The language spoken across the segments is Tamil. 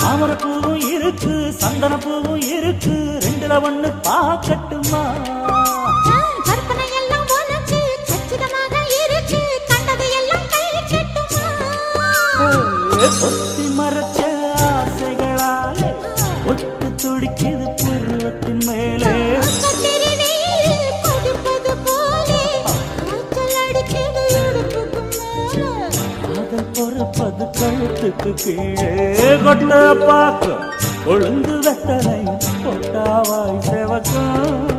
தாமரப்பூவும் இருக்கு, சந்தன பூவும் இருக்கு, ரெண்டுல ஒண்ணு பாக்கட்டுமா? கற்பனை எல்லாம் உனக்கு சச்சிதமாக இருக்கு, கண்டது எல்லாம் கை கட்டுமா? ஒத்தி மறைச்ச ஆசைகளாலே ஒட்டு துடிக்குது பருவத்தின் மேலே, பொறுப்பது கழுத்துக்கு கீழே. கொட்ட பாக்கு கொழுந்து வெத்தலை கொட்டாவாய் செவக்கும்,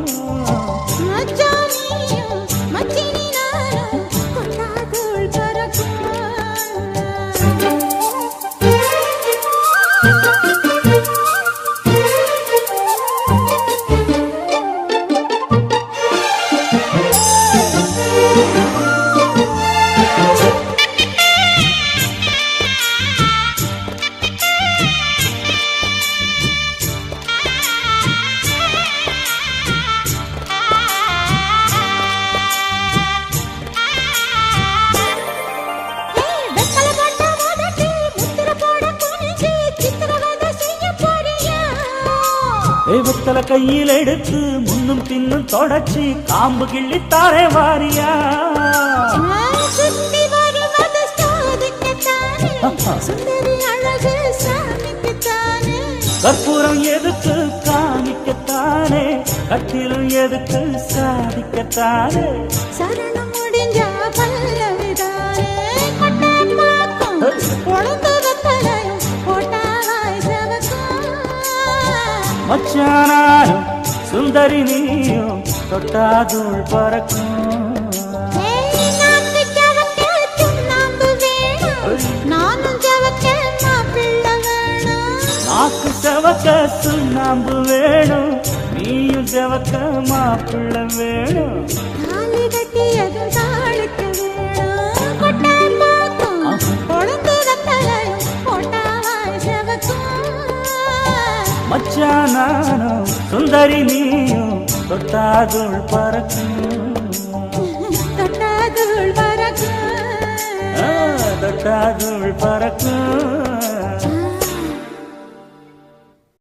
தெய்வத்தல கையில் எடுத்து முன்னும் பின்னும் தொடச்சி காம்பு கிள்ளித்தாரே வாரியா? கற்பூரம் எதுக்கு காமிக்கத்தானே, கட்டிலும் எதுக்கு சாதிக்கத்தானே, சரணம் முடிஞ்ச பல்லவிதானே, மச்சானாரும் சுந்தரி நீயும் தொட்டாதுள் பறக்கும், நாக்கு செவக்க சுண்ணாம்பு வேணும், நீயும் செவக்க மாப்பிள்ள வேணும், மச்சானாரும் சுந்தரி நீயும் தொட்டாதுள் பறக்கும், தொட்டாதுள் பறக்கும், தொட்டாதுள் பறக்கும்.